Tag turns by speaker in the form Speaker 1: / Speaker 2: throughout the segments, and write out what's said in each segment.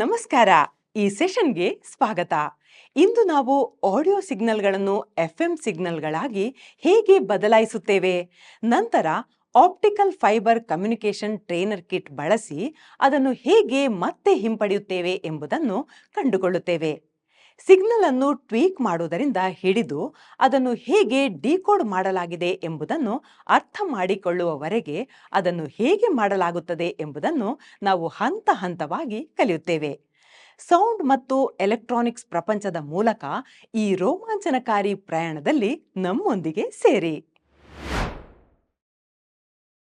Speaker 1: ನಮಸ್ಕಾರ. ಈ ಸೆಷನ್ಗೆ ಸ್ವಾಗತ. ಇಂದು ನಾವು ಆಡಿಯೋ ಸಿಗ್ನಲ್ಗಳನ್ನು FM ಸಿಗ್ನಲ್ಗಳಾಗಿ ಹೇಗೆ ಬದಲಾಯಿಸುತ್ತೇವೆ, ನಂತರ optical fibre communication trainer kit ಬಳಸಿ ಅದನ್ನು ಹೇಗೆ ಮತ್ತೆ ಹಿಂಪಡೆಯುತ್ತೇವೆ ಎಂಬುದನ್ನು ಕಂಡುಕೊಳ್ಳುತ್ತೇವೆ. ಸಿಗ್ನಲ್ ಅನ್ನು ಟ್ವೀಕ್ ಮಾಡುವುದರಿಂದ ಹಿಡಿದು ಅದನ್ನು ಹೇಗೆ ಡಿಕೋಡ್ ಮಾಡಲಾಗಿದೆ ಎಂಬುದನ್ನು ಅರ್ಥ ಮಾಡಿಕೊಳ್ಳುವವರೆಗೆ ಅದನ್ನು ಹೇಗೆ ಮಾಡಲಾಗುತ್ತದೆ ಎಂಬುದನ್ನು ನಾವು ಹಂತ ಹಂತವಾಗಿ ಕಲಿಯುತ್ತೇವೆ. ಸೌಂಡ್ ಮತ್ತು ಎಲೆಕ್ಟ್ರಾನಿಕ್ಸ್ ಪ್ರಪಂಚದ ಮೂಲಕ ಈ ರೋಮಾಂಚನಕಾರಿ ಪ್ರಯಾಣದಲ್ಲಿ ನಮ್ಮೊಂದಿಗೆ ಸೇರಿ.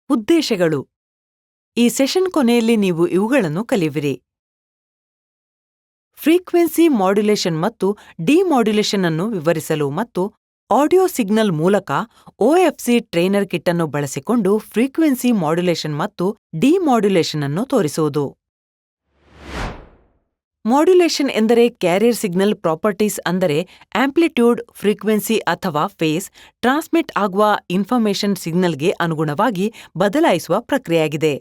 Speaker 1: ಉದ್ದೇಶಗಳು: ಈ ಸೆಷನ್ ಕೊನೆಯಲ್ಲಿ ನೀವು ಇವುಗಳನ್ನು ಕಲಿಯುವಿರಿ. ಫ್ರೀಕ್ವೆನ್ಸಿ ಮಾಡ್ಯುಲೇಷನ್ ಮತ್ತು ಡಿಮಾಡ್ಯುಲೇಷನ್ ಅನ್ನು ವಿವರಿಸಲು ಮತ್ತು ಆಡಿಯೋ ಸಿಗ್ನಲ್ ಮೂಲಕ OFC ಟ್ರೈನರ್ ಕಿಟ್ ಅನ್ನು ಬಳಸಿಕೊಂಡು ಫ್ರೀಕ್ವೆನ್ಸಿ ಮಾಡ್ಯುಲೇಷನ್ ಮತ್ತು ಡಿಮಾಡ್ಯುಲೇಷನ್ ಅನ್ನು ತೋರಿಸುವುದು. ಮಾಡ್ಯುಲೇಷನ್ ಎಂದರೆ ಕ್ಯಾರಿಯರ್ ಸಿಗ್ನಲ್ ಪ್ರಾಪರ್ಟೀಸ್ ಅಂದರೆ ಆಂಪ್ಲಿಟ್ಯೂಡ್, ಫ್ರೀಕ್ವೆನ್ಸಿ ಅಥವಾ ಫೇಸ್ ಟ್ರಾನ್ಸ್ಮಿಟ್ ಆಗುವ ಇನ್ಫಾರ್ಮೇಷನ್ ಸಿಗ್ನಲ್ಗೆ ಅನುಗುಣವಾಗಿ ಬದಲಾಯಿಸುವ ಪ್ರಕ್ರಿಯೆಯಾಗಿದೆ.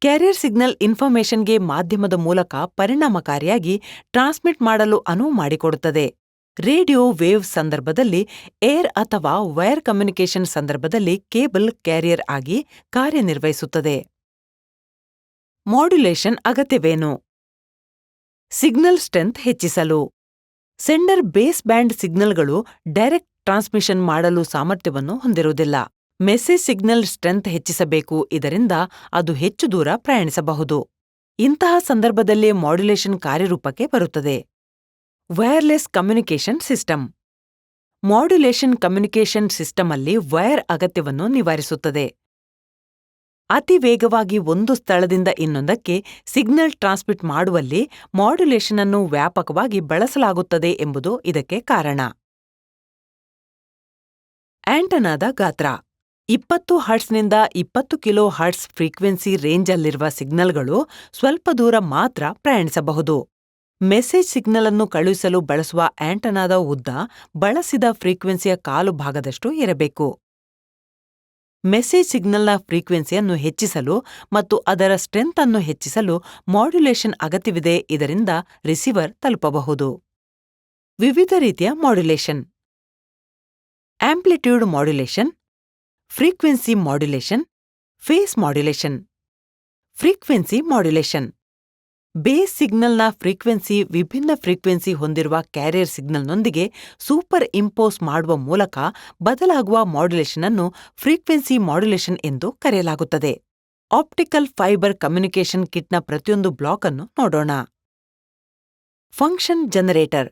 Speaker 1: ಕ್ಯಾರಿಯರ್ ಸಿಗ್ನಲ್ ಇನ್ಫಾರ್ಮೇಷನ್ಗೆ ಮಾಧ್ಯಮದ ಮೂಲಕ ಪರಿಣಾಮಕಾರಿಯಾಗಿ ಟ್ರಾನ್ಸ್ಮಿಟ್ ಮಾಡಲು ಅನುವು ಮಾಡಿಕೊಡುತ್ತದೆ. ರೇಡಿಯೋ ವೇವ್ ಸಂದರ್ಭದಲ್ಲಿ, ಏರ್ ಅಥವಾ ವೈರ್ ಕಮ್ಯುನಿಕೇಷನ್ ಸಂದರ್ಭದಲ್ಲಿ ಕೇಬಲ್ ಕ್ಯಾರಿಯರ್ ಆಗಿ ಕಾರ್ಯನಿರ್ವಹಿಸುತ್ತದೆ. ಮಾಡ್ಯುಲೇಷನ್ ಅಗತ್ಯವೇನು? ಸಿಗ್ನಲ್ ಸ್ಟ್ರೆಂತ್ ಹೆಚ್ಚಿಸಲು. ಸೆಂಡರ್ ಬೇಸ್ ಬ್ಯಾಂಡ್ ಸಿಗ್ನಲ್ಗಳು ಡೈರೆಕ್ಟ್ ಟ್ರಾನ್ಸ್ಮಿಷನ್ ಮಾಡಲು ಸಾಮರ್ಥ್ಯವನ್ನು ಹೊಂದಿರುವುದಿಲ್ಲ. ಮೆಸೇಜ್ ಸಿಗ್ನಲ್ ಸ್ಟ್ರೆಂತ್ ಹೆಚ್ಚಿಸಬೇಕು, ಇದರಿಂದ ಅದು ಹೆಚ್ಚು ದೂರ ಪ್ರಯಾಣಿಸಬಹುದು. ಇಂತಹ ಸಂದರ್ಭದಲ್ಲಿ ಮಾಡ್ಯುಲೇಷನ್ ಕಾರ್ಯರೂಪಕ್ಕೆ ಬರುತ್ತದೆ. Wireless communication system. Modulation communication system ಅಲ್ಲಿ ವೈರ್ ಅಗತ್ಯವನ್ನು ನಿವಾರಿಸುತ್ತದೆ. ಅತಿ ವೇಗವಾಗಿ ಒಂದು ಸ್ಥಳದಿಂದ ಇನ್ನೊಂದಕ್ಕೆ ಸಿಗ್ನಲ್ ಟ್ರಾನ್ಸ್ಮಿಟ್ ಮಾಡುವಲ್ಲಿ ಮಾಡ್ಯುಲೇಷನ್ ಅನ್ನು ವ್ಯಾಪಕವಾಗಿ ಬಳಸಲಾಗುತ್ತದೆ ಎಂಬುದು ಇದಕ್ಕೆ ಕಾರಣ. ಆಂಟೆನಾದ ಗಾತ್ರ. 20 ಹರ್ಟ್ಸ್ನಿಂದ 20 ಕಿಲೋ ಹರ್ಟ್ಸ್ ಫ್ರೀಕ್ವೆನ್ಸಿ ರೇಂಜಲ್ಲಿರುವ ಸಿಗ್ನಲ್ಗಳು ಸ್ವಲ್ಪ ದೂರ ಮಾತ್ರ ಪ್ರಯಾಣಿಸಬಹುದು. ಮೆಸೇಜ್ ಸಿಗ್ನಲ್ ಅನ್ನು ಕಳುಹಿಸಲು ಬಳಸುವ ಆಂಟೆನಾದ ಉದ್ದ ಬಳಸಿದ ಫ್ರೀಕ್ವೆನ್ಸಿಯ ಕಾಲು ಭಾಗದಷ್ಟು ಇರಬೇಕು. ಮೆಸೇಜ್ ಸಿಗ್ನಲ್ನ ಫ್ರೀಕ್ವೆನ್ಸಿಯನ್ನು ಹೆಚ್ಚಿಸಲು ಮತ್ತು ಅದರ ಸ್ಟ್ರೆಂತ್ ಅನ್ನು ಹೆಚ್ಚಿಸಲು ಮಾಡ್ಯುಲೇಷನ್ ಅಗತ್ಯವಿದೆ, ಇದರಿಂದ ರಿಸೀವರ್ ತಲುಪಬಹುದು. ವಿವಿಧ ರೀತಿಯ modulation: amplitude modulation, frequency modulation, phase modulation. Frequency modulation base ಸಿಗ್ನಲ್ನ ಫ್ರೀಕ್ವೆನ್ಸಿ ವಿಭಿನ್ನ ಫ್ರೀಕ್ವೆನ್ಸಿ ಹೊಂದಿರುವ ಕ್ಯಾರಿಯರ್ ಸಿಗ್ನಲ್ನೊಂದಿಗೆ ಸೂಪರ್ ಇಂಪೋಸ್ ಮಾಡುವ ಮೂಲಕ ಬದಲಾಗುವ ಮಾಡ್ಯುಲೇಷನ್ ಅನ್ನು ಫ್ರೀಕ್ವೆನ್ಸಿ ಮಾಡ್ಯುಲೇಷನ್ ಎಂದು ಕರೆಯಲಾಗುತ್ತದೆ. ಆಪ್ಟಿಕಲ್ ಫೈಬರ್ ಕಮ್ಯುನಿಕೇಷನ್ ಕಿಟ್ನ ಪ್ರತಿಯೊಂದು ಬ್ಲಾಕ್ ಅನ್ನು ನೋಡೋಣ. Function generator.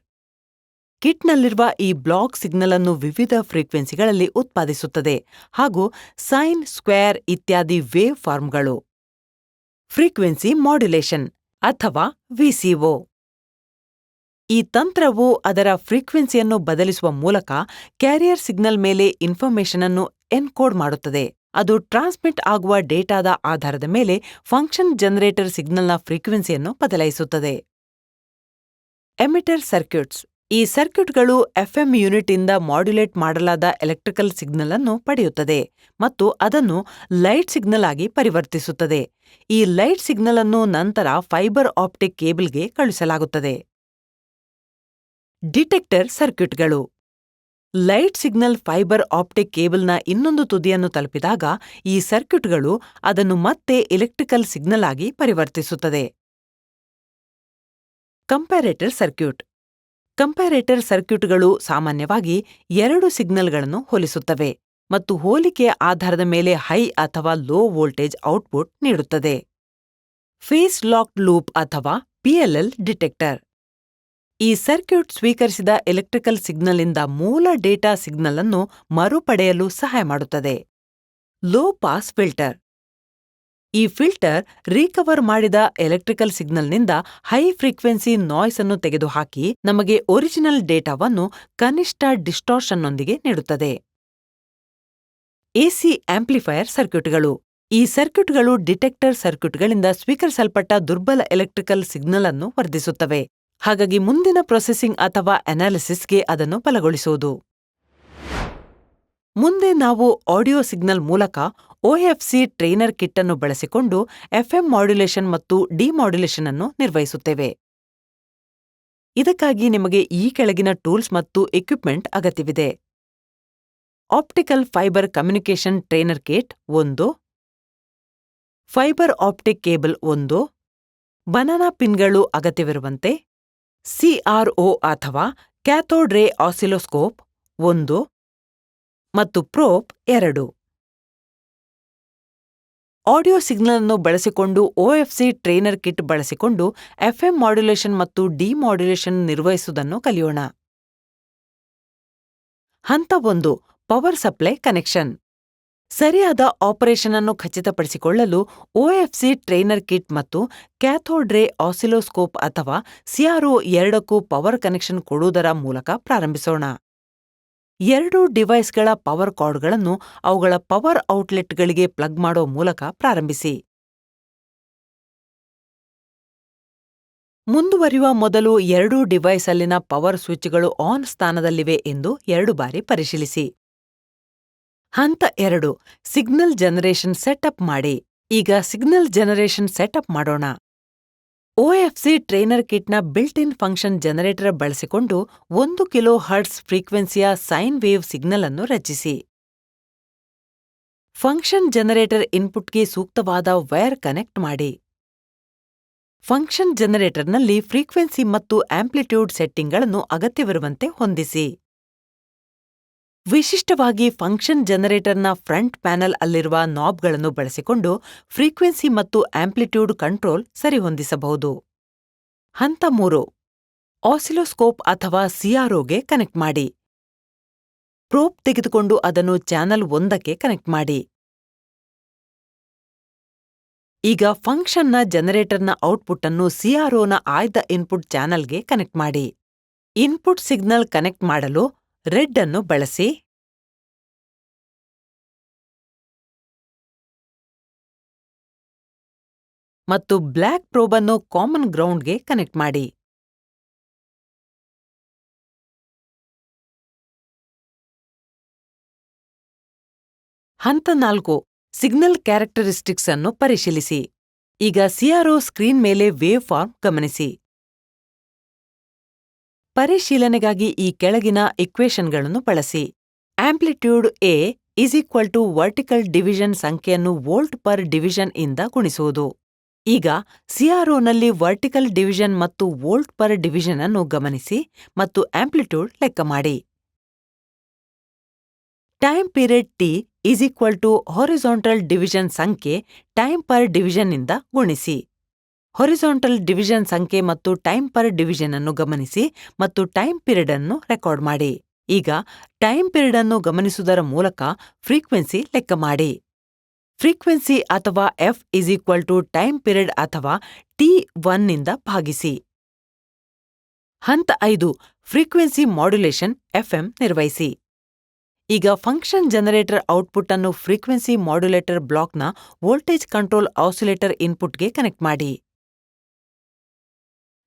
Speaker 1: ಕಿಟ್ನಲ್ಲಿರುವ ಈ ಬ್ಲಾಕ್ ಸಿಗ್ನಲ್ ಅನ್ನು ವಿವಿಧ ಫ್ರೀಕ್ವೆನ್ಸಿಗಳಲ್ಲಿ ಉತ್ಪಾದಿಸುತ್ತದೆ ಹಾಗೂ ಸೈನ್, ಸ್ಕ್ವೇರ್ ಇತ್ಯಾದಿ ವೇವ್ ಫಾರ್ಮ್ಗಳು. ಫ್ರೀಕ್ವೆನ್ಸಿ ಮಾಡ್ಯುಲೇಷನ್ ಅಥವಾ VCO. ಈ ತಂತ್ರವು ಅದರ ಫ್ರೀಕ್ವೆನ್ಸಿಯನ್ನು ಬದಲಿಸುವ ಮೂಲಕ ಕ್ಯಾರಿಯರ್ ಸಿಗ್ನಲ್ ಮೇಲೆ ಇನ್ಫಾರ್ಮೇಷನ್ ಅನ್ನು ಎನ್ಕೋಡ್ ಮಾಡುತ್ತದೆ. ಅದು ಟ್ರಾನ್ಸ್ಮಿಟ್ ಆಗುವ ಡೇಟಾದ ಆಧಾರದ ಮೇಲೆ ಫಂಕ್ಷನ್ ಜನರೇಟರ್ ಸಿಗ್ನಲ್ನ ಫ್ರೀಕ್ವೆನ್ಸಿಯನ್ನು ಬದಲಾಯಿಸುತ್ತದೆ. Emitter circuits. ಈ ಸರ್ಕ್ಯೂಟ್ಗಳು FM ಯೂನಿಟ್ ಇಂದ ಮಾಡ್ಯುಲೇಟ್ ಮಾಡಲಾದ ಎಲೆಕ್ಟ್ರಿಕಲ್ ಸಿಗ್ನಲ್ ಅನ್ನು ಪಡೆಯುತ್ತದೆ ಮತ್ತು ಅದನ್ನು ಲೈಟ್ ಸಿಗ್ನಲ್ ಆಗಿ ಪರಿವರ್ತಿಸುತ್ತದೆ. ಈ ಲೈಟ್ ಸಿಗ್ನಲ್ ಅನ್ನು ನಂತರ ಫೈಬರ್ ಆಪ್ಟಿಕ್ ಕೇಬಲ್ಗೆ ಕಳುಹಿಸಲಾಗುತ್ತದೆ. ಡಿಟೆಕ್ಟರ್ ಸರ್ಕ್ಯೂಟ್ಗಳು. ಲೈಟ್ ಸಿಗ್ನಲ್ ಫೈಬರ್ ಆಪ್ಟಿಕ್ ಕೇಬಲ್ನ ಇನ್ನೊಂದು ತುದಿಯನ್ನು ತಲುಪಿದಾಗ ಈ ಸರ್ಕ್ಯೂಟ್ಗಳು ಅದನ್ನು ಮತ್ತೆ ಎಲೆಕ್ಟ್ರಿಕಲ್ ಸಿಗ್ನಲ್ ಆಗಿ ಪರಿವರ್ತಿಸುತ್ತದೆ. Comparator circuit. ಕಂಪ್ಯಾರೇಟರ್ ಸರ್ಕ್ಯೂಟ್ಗಳು ಸಾಮಾನ್ಯವಾಗಿ 2 ಸಿಗ್ನಲ್ಗಳನ್ನು ಹೋಲಿಸುತ್ತವೆ ಮತ್ತು ಹೋಲಿಕೆಯ ಆಧಾರದ ಮೇಲೆ ಹೈ ಅಥವಾ ಲೋ ವೋಲ್ಟೇಜ್ ಔಟ್ಪುಟ್ ನೀಡುತ್ತದೆ. ಫೇಸ್ ಲಾಕ್ಡ್ ಲೂಪ್ ಅಥವಾ PLL ಡಿಟೆಕ್ಟರ್. ಈ ಸರ್ಕ್ಯೂಟ್ ಸ್ವೀಕರಿಸಿದ ಎಲೆಕ್ಟ್ರಿಕಲ್ ಸಿಗ್ನಲ್ನಿಂದ ಮೂಲ ಡೇಟಾ ಸಿಗ್ನಲ್ ಅನ್ನು ಮರುಪಡೆಯಲು ಸಹಾಯ ಮಾಡುತ್ತದೆ. Low pass filter. ಈ ಫಿಲ್ಟರ್ ರಿಕವರ್ ಮಾಡಿದ ಎಲೆಕ್ಟ್ರಿಕಲ್ ಸಿಗ್ನಲ್ನಿಂದ ಹೈ ಫ್ರೀಕ್ವೆನ್ಸಿ ನಾಯ್ಸ್ ಅನ್ನು ತೆಗೆದುಹಾಕಿ ನಮಗೆ ಒರಿಜಿನಲ್ ಡೇಟಾವನ್ನು ಕನಿಷ್ಠ ಡಿಸ್ಟಾರ್ಷನ್ನೊಂದಿಗೆ ನೀಡುತ್ತದೆ. AC ಆಂಪ್ಲಿಫೈಯರ್ ಸರ್ಕ್ಯೂಟ್ಗಳು. ಈ ಸರ್ಕ್ಯೂಟ್ಗಳು ಡಿಟೆಕ್ಟರ್ ಸರ್ಕ್ಯೂಟ್ಗಳಿಂದ ಸ್ವೀಕರಿಸಲ್ಪಟ್ಟ ದುರ್ಬಲ ಎಲೆಕ್ಟ್ರಿಕಲ್ ಸಿಗ್ನಲ್ ಅನ್ನು ವರ್ಧಿಸುತ್ತವೆ, ಹಾಗಾಗಿ ಮುಂದಿನ ಪ್ರೊಸೆಸಿಂಗ್ ಅಥವಾ ಅನಾಲಿಸಿಸ್ಗೆ ಅದನ್ನು ಬಲಗೊಳಿಸುವುದು. ಮುಂದೆ ನಾವು ಆಡಿಯೋ ಸಿಗ್ನಲ್ ಮೂಲಕ ಒಎಫ್ಸಿ ಟ್ರೈನರ್ ಕಿಟ್ ಅನ್ನು ಬಳಸಿಕೊಂಡು ಎಫ್ಎಂ ಮಾಡ್ಯುಲೇಷನ್ ಮತ್ತು ಡಿಮಾಡ್ಯುಲೇಷನ್ ಅನ್ನು ನಿರ್ವಹಿಸುತ್ತೇವೆ. ಇದಕ್ಕಾಗಿ ನಿಮಗೆ ಈ ಕೆಳಗಿನ ಟೂಲ್ಸ್ ಮತ್ತು ಎಕ್ವಿಪ್ಮೆಂಟ್ ಅಗತ್ಯವಿದೆ. Optical fibre communication trainer kit 1, fibre optic cable 1, banana ಪಿನ್ಗಳು ಅಗತ್ಯವಿರುವಂತೆ, ಸಿಆರ್ಒ ಅಥವಾ ಕ್ಯಾಥೋಡ್ ರೇ ಆಸಿಲೋಸ್ಕೋಪ್ 1 ಮತ್ತು ಪ್ರೋಬ್ 2. ಆಡಿಯೋ ಸಿಗ್ನಲ್ ಅನ್ನು ಬಳಸಿಕೊಂಡು ಒಎಫ್ಸಿ ಟ್ರೈನರ್ ಕಿಟ್ ಬಳಸಿಕೊಂಡು ಎಫ್ಎಂ ಮಾಡ್ಯುಲೇಷನ್ ಮತ್ತು ಡಿಮಾಡ್ಯುಲೇಷನ್ ನಿರ್ವಹಿಸುವುದನ್ನು ಕಲಿಯೋಣ. ಹಂತ 1, ಪವರ್ ಸಪ್ಲೈ ಕನೆಕ್ಷನ್. ಸರಿಯಾದ ಆಪರೇಷನ್ ಅನ್ನು ಖಚಿತಪಡಿಸಿಕೊಳ್ಳಲು ಒಎಫ್ಸಿ ಟ್ರೈನರ್ ಕಿಟ್ ಮತ್ತು ಕ್ಯಾಥೋಡ್ ರೇ ಆಸಿಲೋಸ್ಕೋಪ್ ಅಥವಾ ಸಿಆರ್ಒ 2ಕ್ಕೂ ಪವರ್ ಕನೆಕ್ಷನ್ ಕೊಡುವುದರ ಮೂಲಕ ಪ್ರಾರಂಭಿಸೋಣ. 2 ಡಿವೈಸ್ಗಳ ಪವರ್ ಕಾರ್ಡ್ಗಳನ್ನು ಅವುಗಳ ಪವರ್ ಔಟ್ಲೆಟ್ಗಳಿಗೆ ಪ್ಲಗ್ ಮಾಡೋ ಮೂಲಕ ಪ್ರಾರಂಭಿಸಿ. ಮುಂದುವರಿಯುವ ಮೊದಲು 2 ಡಿವೈಸ್ ಅಲ್ಲಿನ ಪವರ್ ಸ್ವಿಚ್ಗಳು ಆನ್ ಸ್ಥಾನದಲ್ಲಿವೆ ಎಂದು 2 ಬಾರಿ ಪರಿಶೀಲಿಸಿ. ಹಂತ 2, ಸಿಗ್ನಲ್ ಜನರೇಷನ್ ಸೆಟಪ್ ಮಾಡಿ. ಈಗ ಸಿಗ್ನಲ್ ಜನರೇಷನ್ ಸೆಟಪ್ ಮಾಡೋಣ. ಒಎಫ್ಸಿ ಟ್ರೈನರ್ ಕಿಟ್ನ ಬಿಲ್ಟ್ ಇನ್ ಫಂಕ್ಷನ್ ಜನರೇಟರ್ ಬಳಸಿಕೊಂಡು 1 ಕಿಲೋ ಹರ್ಟ್ಸ್ ಫ್ರೀಕ್ವೆನ್ಸಿಯ ಸೈನ್ ವೇವ್ ಸಿಗ್ನಲ್ ಅನ್ನು ರಚಿಸಿ. ಫಂಕ್ಷನ್ ಜನರೇಟರ್ ಇನ್ಪುಟ್ಗೆ ಸೂಕ್ತವಾದ ವೈರ್ ಕನೆಕ್ಟ್ ಮಾಡಿ. ಫಂಕ್ಷನ್ ಜನರೇಟರ್ನಲ್ಲಿ ಫ್ರೀಕ್ವೆನ್ಸಿ ಮತ್ತು ಆಂಪ್ಲಿಟ್ಯೂಡ್ ಸೆಟ್ಟಿಂಗ್ಗಳನ್ನು ಅಗತ್ಯವಿರುವಂತೆ ಹೊಂದಿಸಿ. ವಿಶಿಷ್ಟವಾಗಿ ಫಂಕ್ಷನ್ ಜನರೇಟರ್ನ ಫ್ರಂಟ್ ಪ್ಯಾನೆಲ್ ಅಲ್ಲಿರುವ ನಾಬ್ಗಳನ್ನು ಬಳಸಿಕೊಂಡು ಫ್ರೀಕ್ವೆನ್ಸಿ ಮತ್ತು ಆಂಪ್ಲಿಟ್ಯೂಡ್ ಕಂಟ್ರೋಲ್ ಸರಿಹೊಂದಿಸಬಹುದು. ಹಂತ 3, ಆಸಿಲೋಸ್ಕೋಪ್ ಅಥವಾ ಸಿಆರ್ಒಗೆ ಕನೆಕ್ಟ್ ಮಾಡಿ. ಪ್ರೋಬ್ ತೆಗೆದುಕೊಂಡು ಅದನ್ನು ಚಾನಲ್ 1ಕ್ಕೆ ಕನೆಕ್ಟ್ ಮಾಡಿ. ಈಗ ಫಂಕ್ಷನ್ನ ಜನರೇಟರ್ನ ಔಟ್ಪುಟ್ ಅನ್ನು ಸಿಆರ್ಒನ ಆಯ್ದ ಇನ್ಪುಟ್ ಚಾನಲ್ಗೆ ಕನೆಕ್ಟ್ ಮಾಡಿ. ಇನ್ಪುಟ್ ಸಿಗ್ನಲ್ ಕನೆಕ್ಟ್ ಮಾಡಲು ರೆಡ್ ಅನ್ನು ಬಳಸಿ ಮತ್ತು ಬ್ಲ್ಯಾಕ್ ಪ್ರೋಬ್ ಅನ್ನು ಕಾಮನ್ ಗ್ರೌಂಡ್ಗೆ ಕನೆಕ್ಟ್ ಮಾಡಿ. ಹಂತ 4, ಸಿಗ್ನಲ್ ಕ್ಯಾರೆಕ್ಟರಿಸ್ಟಿಕ್ಸ್ ಅನ್ನು ಪರಿಶೀಲಿಸಿ. ಈಗ ಸಿಆರ್ಒ ಸ್ಕ್ರೀನ್ ಮೇಲೆ ವೇವ್ ಫಾರ್ಮ್ ಗಮನಿಸಿ. ಪರಿಶೀಲನೆಗಾಗಿ ಈ ಕೆಳಗಿನ ಇಕ್ವೇಷನ್ಗಳನ್ನು ಬಳಸಿ. ಆಂಪ್ಲಿಟ್ಯೂಡ್ ಎ = ವರ್ಟಿಕಲ್ ಡಿವಿಷನ್ ಸಂಖ್ಯೆಯನ್ನು ವೋಲ್ಟ್ ಪರ್ ಡಿವಿಷನ್ ಇಂದ ಗುಣಿಸುವುದು. ಈಗ ಸಿಆರ್ಒನಲ್ಲಿ ವರ್ಟಿಕಲ್ ಡಿವಿಷನ್ ಮತ್ತು ವೋಲ್ಟ್ ಪರ್ ಡಿವಿಷನ್ ಅನ್ನು ಗಮನಿಸಿ ಮತ್ತು ಆಂಪ್ಲಿಟ್ಯೂಡ್ ಲೆಕ್ಕ ಮಾಡಿ. Time period T = horizontal division ಸಂಖ್ಯೆ ಟೈಮ್ ಪರ್ ಡಿವಿಷನ್ ಇಂದ ಗುಣಿಸಿ. ಹಾರಿಜಾಂಟಲ್ ಡಿವಿಷನ್ ಸಂಖ್ಯೆ ಮತ್ತು ಟೈಮ್ ಪರ್ ಡಿವಿಷನ್ ಅನ್ನು ಗಮನಿಸಿ ಮತ್ತು ಟೈಮ್ ಪೀರಿಯಡ್ ಅನ್ನು ರೆಕಾರ್ಡ್ ಮಾಡಿ. ಈಗ ಟೈಮ್ ಪೀರಿಯಡ್ ಅನ್ನು ಗಮನಿಸುವುದರ ಮೂಲಕ ಫ್ರೀಕ್ವೆನ್ಸಿ ಲೆಕ್ಕ ಮಾಡಿ. ಫ್ರೀಕ್ವೆನ್ಸಿ ಅಥವಾ ಎಫ್ = ಟೈಮ್ ಪೀರಿಯಡ್ ಅಥವಾ T1 ನಿಂದ ಭಾಗಿಸಿ. ಹಂತ 5, ಫ್ರೀಕ್ವೆನ್ಸಿ ಮಾಡ್ಯುಲೇಷನ್ ಎಫ್ಎಂ ನಿರ್ವಹಿಸಿ. ಈಗ ಫಂಕ್ಷನ್ ಜನರೇಟರ್ ಔಟ್ಪುಟ್ ಅನ್ನು ಫ್ರೀಕ್ವೆನ್ಸಿ ಮಾಡ್ಯುಲೇಟರ್ ಬ್ಲಾಕ್ನ ವೋಲ್ಟೇಜ್ ಕಂಟ್ರೋಲ್ ಆಸಿಲೇಟರ್ ಇನ್ಪುಟ್ಗೆ ಕನೆಕ್ಟ್ ಮಾಡಿ.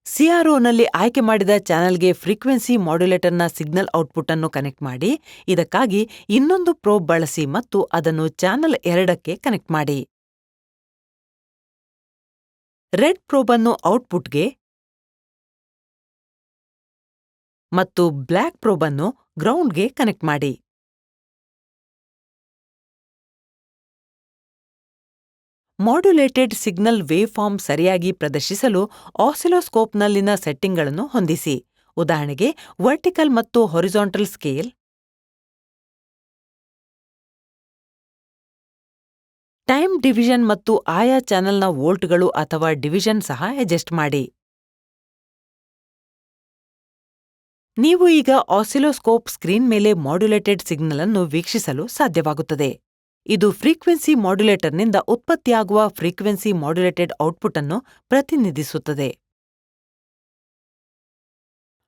Speaker 1: ಸಿಆರ್ಒನಲ್ಲಿ ಆಯ್ಕೆ ಮಾಡಿದ ಚಾನೆಲ್ಗೆ ಫ್ರೀಕ್ವೆನ್ಸಿ ಮಾಡ್ಯುಲೇಟರ್ನ ಸಿಗ್ನಲ್ ಔಟ್ಪುಟ್ ಅನ್ನು ಕನೆಕ್ಟ್ ಮಾಡಿ. ಇದಕ್ಕಾಗಿ ಇನ್ನೊಂದು ಪ್ರೋಬ್ ಬಳಸಿ ಮತ್ತು ಅದನ್ನು ಚಾನೆಲ್ 2ಕ್ಕೆ ಕನೆಕ್ಟ್ ಮಾಡಿ. ರೆಡ್ ಪ್ರೋಬ್ ಅನ್ನು ಔಟ್ಪುಟ್ಗೆ ಮತ್ತು ಬ್ಲ್ಯಾಕ್ ಪ್ರೋಬ್ ಅನ್ನು ಗ್ರೌಂಡ್ಗೆ ಕನೆಕ್ಟ್ ಮಾಡಿ. ಮಾಡ್ಯುಲೇಟೆಡ್ ಸಿಗ್ನಲ್ ವೇವ್ ಫಾರ್ಮ್ ಸರಿಯಾಗಿ ಪ್ರದರ್ಶಿಸಲು ಆಸಿಲೋಸ್ಕೋಪ್ನಲ್ಲಿನ ಸೆಟ್ಟಿಂಗ್ಗಳನ್ನು ಹೊಂದಿಸಿ. ಉದಾಹರಣೆಗೆ ವರ್ಟಿಕಲ್ ಮತ್ತು ಹಾರಿಜಾಂಟಲ್ ಸ್ಕೇಲ್, ಟೈಮ್ ಡಿವಿಷನ್ ಮತ್ತು ಆಯಾ ಚಾನೆಲ್ನ ವೋಲ್ಟ್ಗಳು ಅಥವಾ ಡಿವಿಷನ್ ಸಹ ಅಡ್ಜಸ್ಟ್ ಮಾಡಿ. ನೀವು ಈಗ ಆಸಿಲೋಸ್ಕೋಪ್ ಸ್ಕ್ರೀನ್ ಮೇಲೆ ಮಾಡ್ಯುಲೇಟೆಡ್ ಸಿಗ್ನಲ್ ಅನ್ನು ವೀಕ್ಷಿಸಲು ಸಾಧ್ಯವಾಗುತ್ತದೆ. ಇದು ಫ್ರೀಕ್ವೆನ್ಸಿ ಮಾಡ್ಯುಲೇಟರ್ನಿಂದ ಉತ್ಪತ್ತಿಯಾಗುವ ಫ್ರೀಕ್ವೆನ್ಸಿ ಮಾಡ್ಯುಲೇಟೆಡ್ ಔಟ್ಪುಟ್ ಅನ್ನು ಪ್ರತಿನಿಧಿಸುತ್ತದೆ.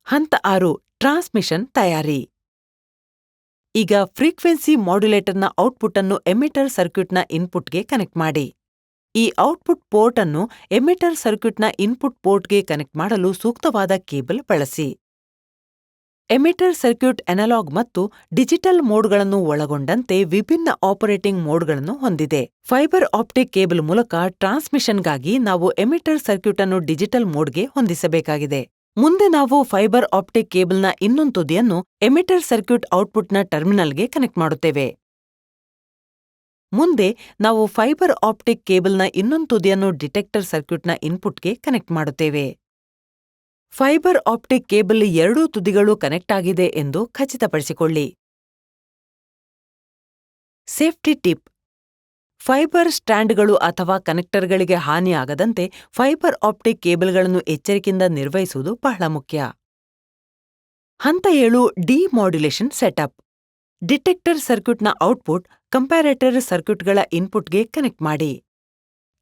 Speaker 1: ಹಂತ 6, ಟ್ರಾನ್ಸ್ಮಿಷನ್ ತಯಾರಿ. ಈಗ ಫ್ರೀಕ್ವೆನ್ಸಿ ಮಾಡ್ಯುಲೇಟರ್ನ ಔಟ್ಪುಟ್ ಅನ್ನು ಎಮಿಟರ್ ಸರ್ಕ್ಯೂಟ್ನ ಇನ್ಪುಟ್ಗೆ ಕನೆಕ್ಟ್ ಮಾಡಿ. ಈ ಔಟ್ಪುಟ್ ಪೋರ್ಟ್ ಅನ್ನು ಎಮಿಟರ್ ಸರ್ಕ್ಯೂಟ್ನ ಇನ್ಪುಟ್ ಪೋರ್ಟ್ಗೆ ಕನೆಕ್ಟ್ ಮಾಡಲು ಸೂಕ್ತವಾದ ಕೇಬಲ್ ಬಳಸಿ. ಎಮಿಟರ್ ಸರ್ಕ್ಯೂಟ್ ಅನಲಾಗ್ ಮತ್ತು ಡಿಜಿಟಲ್ ಮೋಡ್ಗಳನ್ನು ಒಳಗೊಂಡಂತೆ ವಿಭಿನ್ನ ಆಪರೇಟಿಂಗ್ ಮೋಡ್ಗಳನ್ನು ಹೊಂದಿದೆ. ಫೈಬರ್ ಆಪ್ಟಿಕ್ ಕೇಬಲ್ ಮೂಲಕ ಟ್ರಾನ್ಸ್ಮಿಷನ್ಗಾಗಿ ನಾವು ಎಮಿಟರ್ ಸರ್ಕ್ಯೂಟ್ ಅನ್ನು ಡಿಜಿಟಲ್ ಮೋಡ್ಗೆ ಹೊಂದಿಸಬೇಕಾಗಿದೆ. ಮುಂದೆ ನಾವು ಫೈಬರ್ ಆಪ್ಟಿಕ್ ಕೇಬಲ್ನ ಇನ್ನೊಂದು ತುದಿಯನ್ನು ಎಮಿಟರ್ ಸರ್ಕ್ಯೂಟ್ ಔಟ್ಪುಟ್ನ ಟರ್ಮಿನಲ್ಗೆ ಕನೆಕ್ಟ್ ಮಾಡುತ್ತೇವೆ. ಮುಂದೆ ನಾವು ಫೈಬರ್ ಆಪ್ಟಿಕ್ ಕೇಬಲ್ನ ಇನ್ನೊಂದು ತುದಿಯನ್ನು ಡಿಟೆಕ್ಟರ್ ಸರ್ಕ್ಯೂಟ್ನ ಇನ್ಪುಟ್ಗೆ ಕನೆಕ್ಟ್ ಮಾಡುತ್ತೇವೆ. ಫೈಬರ್ ಆಪ್ಟಿಕ್ ಕೇಬಲ್ ಎರಡೂ ತುದಿಗಳು ಕನೆಕ್ಟ್ ಆಗಿದೆ ಎಂದು ಖಚಿತಪಡಿಸಿಕೊಳ್ಳಿ. ಸೇಫ್ಟಿ ಟಿಪ್: ಫೈಬರ್ ಸ್ಟ್ಯಾಂಡ್ಗಳು ಅಥವಾ ಕನೆಕ್ಟರ್ಗಳಿಗೆ ಹಾನಿಯಾಗದಂತೆ ಫೈಬರ್ ಆಪ್ಟಿಕ್ ಕೇಬಲ್ಗಳನ್ನು ಎಚ್ಚರಿಕೆಯಿಂದ ನಿರ್ವಹಿಸುವುದು ಬಹಳ ಮುಖ್ಯ. ಹಂತ 7 ಡಿಮಾಡ್ಯುಲೇಷನ್ ಸೆಟಪ್. ಡಿಟೆಕ್ಟರ್ ಸರ್ಕ್ಯೂಟ್ನ ಔಟ್ಪುಟ್ ಕಂಪ್ಯಾರೇಟರ್ ಸರ್ಕ್ಯೂಟ್ಗಳ ಇನ್ಪುಟ್ಗೆ ಕನೆಕ್ಟ್ ಮಾಡಿ.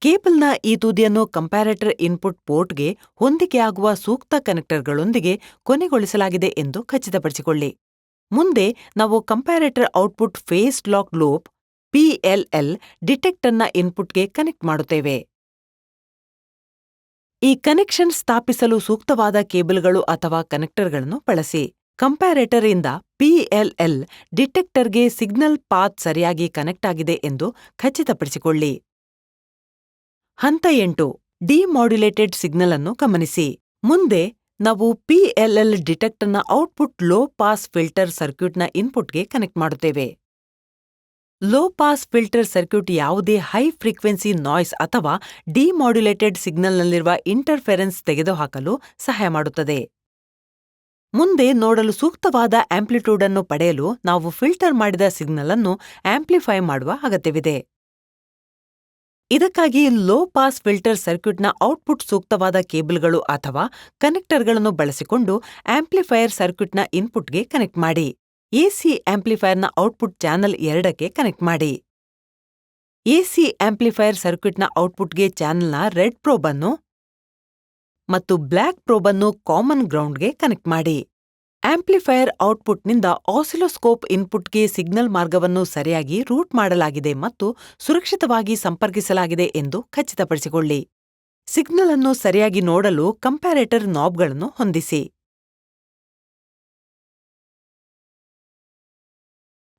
Speaker 1: ಕೇಬಲ್ನ ಈ ತುದಿಯನ್ನು ಕಂಪ್ಯಾರೇಟರ್ ಇನ್ಪುಟ್ ಪೋರ್ಟ್ಗೆ ಹೊಂದಿಕೆಯಾಗುವ ಸೂಕ್ತ ಕನೆಕ್ಟರ್ಗಳೊಂದಿಗೆ ಕೊನೆಗೊಳಿಸಲಾಗಿದೆ ಎಂದು ಖಚಿತಪಡಿಸಿಕೊಳ್ಳಿ. ಮುಂದೆ ನಾವು comparator output phase lock loop PLL ಡಿಟೆಕ್ಟರ್ನ ಇನ್ಪುಟ್ಗೆ ಕನೆಕ್ಟ್ ಮಾಡುತ್ತೇವೆ. ಈ ಕನೆಕ್ಷನ್ ಸ್ಥಾಪಿಸಲು ಸೂಕ್ತವಾದ ಕೇಬಲ್ಗಳು ಅಥವಾ ಕನೆಕ್ಟರ್ಗಳನ್ನು ಬಳಸಿ. ಕಂಪ್ಯಾರೇಟರ್ ಇಂದ PLL ಡಿಟೆಕ್ಟರ್ಗೆ ಸಿಗ್ನಲ್ ಪಾತ್ ಸರಿಯಾಗಿ ಕನೆಕ್ಟ್ ಆಗಿದೆ ಎಂದು ಖಚಿತಪಡಿಸಿಕೊಳ್ಳಿ. ಹಂತ 8 ಡಿಮಾಡ್ಯುಲೇಟೆಡ್ ಸಿಗ್ನಲ್ ಅನ್ನು ಗಮನಿಸಿ. ಮುಂದೆ ನಾವು PLL ಡಿಟೆಕ್ಟರ್ನ ಔಟ್ಪುಟ್ ಲೋ ಪಾಸ್ ಫಿಲ್ಟರ್ ಸರ್ಕ್ಯೂಟ್ನ ಇನ್ಪುಟ್ಗೆ ಕನೆಕ್ಟ್ ಮಾಡುತ್ತೇವೆ. ಲೋ ಪಾಸ್ ಫಿಲ್ಟರ್ ಸರ್ಕ್ಯೂಟ್ ಯಾವುದೇ ಹೈ ಫ್ರೀಕ್ವೆನ್ಸಿ ನಾಯ್ಸ್ ಅಥವಾ ಡಿಮಾಡ್ಯುಲೇಟೆಡ್ ಸಿಗ್ನಲ್ನಲ್ಲಿರುವ ಇಂಟರ್ಫೆರೆನ್ಸ್ ತೆಗೆದುಹಾಕಲು ಸಹಾಯ ಮಾಡುತ್ತದೆ. ಮುಂದೆ ನೋಡಲು ಸೂಕ್ತವಾದ ಆಂಪ್ಲಿಟ್ಯೂಡ್ ಅನ್ನು ಪಡೆಯಲು ನಾವು ಫಿಲ್ಟರ್ ಮಾಡಿದ ಸಿಗ್ನಲ್ ಅನ್ನು ಆಂಪ್ಲಿಫೈ ಮಾಡುವ ಅಗತ್ಯವಿದೆ. ಇದಕ್ಕಾಗಿ ಲೋ ಪಾಸ್ ಫಿಲ್ಟರ್ ಸರ್ಕ್ಯೂಟ್ನ ಔಟ್ಪುಟ್ ಸೂಕ್ತವಾದ ಕೇಬಲ್ಗಳು ಅಥವಾ ಕನೆಕ್ಟರ್ಗಳನ್ನು ಬಳಸಿಕೊಂಡು ಆಂಪ್ಲಿಫೈಯರ್ ಸರ್ಕ್ಯೂಟ್ನ ಇನ್ಪುಟ್ಗೆ ಕನೆಕ್ಟ್ ಮಾಡಿ. ಎಸಿ ಆಂಪ್ಲಿಫೈಯರ್ನ ಔಟ್ಪುಟ್ ಚಾನೆಲ್ 2ಕ್ಕೆ ಕನೆಕ್ಟ್ ಮಾಡಿ. ಎಸಿ ಆಂಪ್ಲಿಫೈಯರ್ ಸರ್ಕ್ಯೂಟ್ನ ಔಟ್ಪುಟ್ಗೆ ಚಾನೆಲ್ನ ರೆಡ್ ಪ್ರೋಬ್ ಅನ್ನು ಮತ್ತು ಬ್ಲ್ಯಾಕ್ ಪ್ರೋಬ್ ಅನ್ನು ಕಾಮನ್ ಗ್ರೌಂಡ್ಗೆ ಕನೆಕ್ಟ್ ಮಾಡಿ. ಆಂಪ್ಲಿಫೈಯರ್ ಔಟ್ಪುಟ್ನಿಂದ ಆಸಿಲೋಸ್ಕೋಪ್ ಇನ್ಪುಟ್ಗೆ ಸಿಗ್ನಲ್ ಮಾರ್ಗವನ್ನು ಸರಿಯಾಗಿ ರೂಟ್ ಮಾಡಲಾಗಿದೆ ಮತ್ತು ಸುರಕ್ಷಿತವಾಗಿ ಸಂಪರ್ಕಿಸಲಾಗಿದೆ ಎಂದು ಖಚಿತಪಡಿಸಿಕೊಳ್ಳಿ. ಸಿಗ್ನಲ್ ಅನ್ನು ಸರಿಯಾಗಿ ನೋಡಲು ಕಂಪ್ಯಾರೇಟರ್ ನಾಬ್ಗಳನ್ನು ಹೊಂದಿಸಿ.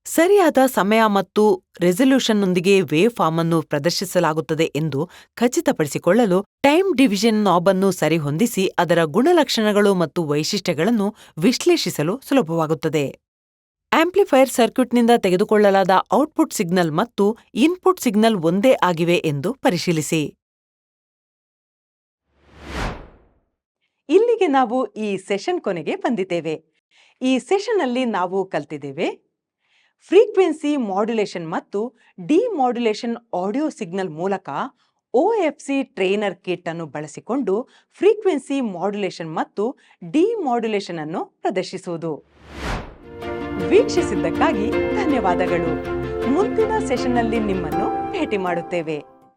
Speaker 1: ಸರಿಯಾದ ಸಮಯ ಮತ್ತು ರೆಸಲ್ಯೂಷನ್ನೊಂದಿಗೆ ವೇವ್ ಫಾರ್ಮ್ ಅನ್ನು ಪ್ರದರ್ಶಿಸಲಾಗುತ್ತದೆ ಎಂದು ಖಚಿತಪಡಿಸಿಕೊಳ್ಳಲು ಟೈಮ್ ಡಿವಿಷನ್ ನಾಬ್ ಅನ್ನು ಸರಿಹೊಂದಿಸಿ ಅದರ ಗುಣಲಕ್ಷಣಗಳು ಮತ್ತು ವೈಶಿಷ್ಟ್ಯಗಳನ್ನು ವಿಶ್ಲೇಷಿಸಲು ಸುಲಭವಾಗುತ್ತದೆ. ಆಂಪ್ಲಿಫೈಯರ್ ಸರ್ಕ್ಯೂಟ್ನಿಂದ ತೆಗೆದುಕೊಳ್ಳಲಾದ ಔಟ್ಪುಟ್ ಸಿಗ್ನಲ್ ಮತ್ತು ಇನ್ಪುಟ್ ಸಿಗ್ನಲ್ ಒಂದೇ ಆಗಿವೆ ಎಂದು ಪರಿಶೀಲಿಸಿ. ಇಲ್ಲಿಗೆ ನಾವು ಈ ಸೆಷನ್ ಕೊನೆಗೆ ಬಂದಿದ್ದೇವೆ. ಈ ಸೆಷನ್ನಲ್ಲಿ ನಾವು ಕಲಿತಿದ್ದೇವೆ ಫ್ರೀಕ್ವೆನ್ಸಿ ಮಾಡ್ಯುಲೇಷನ್ ಮತ್ತು ಡಿಮಾಡ್ಯುಲೇಷನ್ ಆಡಿಯೋ ಸಿಗ್ನಲ್ ಮೂಲಕ OFC ಟ್ರೈನರ್ ಕಿಟ್ ಅನ್ನು ಬಳಸಿಕೊಂಡು ಫ್ರೀಕ್ವೆನ್ಸಿ ಮಾಡ್ಯುಲೇಷನ್ ಮತ್ತು ಡಿಮಾಡ್ಯುಲೇಷನ್ ಅನ್ನು ಪ್ರದರ್ಶಿಸುವುದು. ವೀಕ್ಷಿಸಿದ್ದಕ್ಕಾಗಿ ಧನ್ಯವಾದಗಳು. ಮುಂದಿನ ಸೆಷನ್ನಲ್ಲಿ ನಿಮ್ಮನ್ನು ಭೇಟಿ ಮಾಡುತ್ತೇವೆ.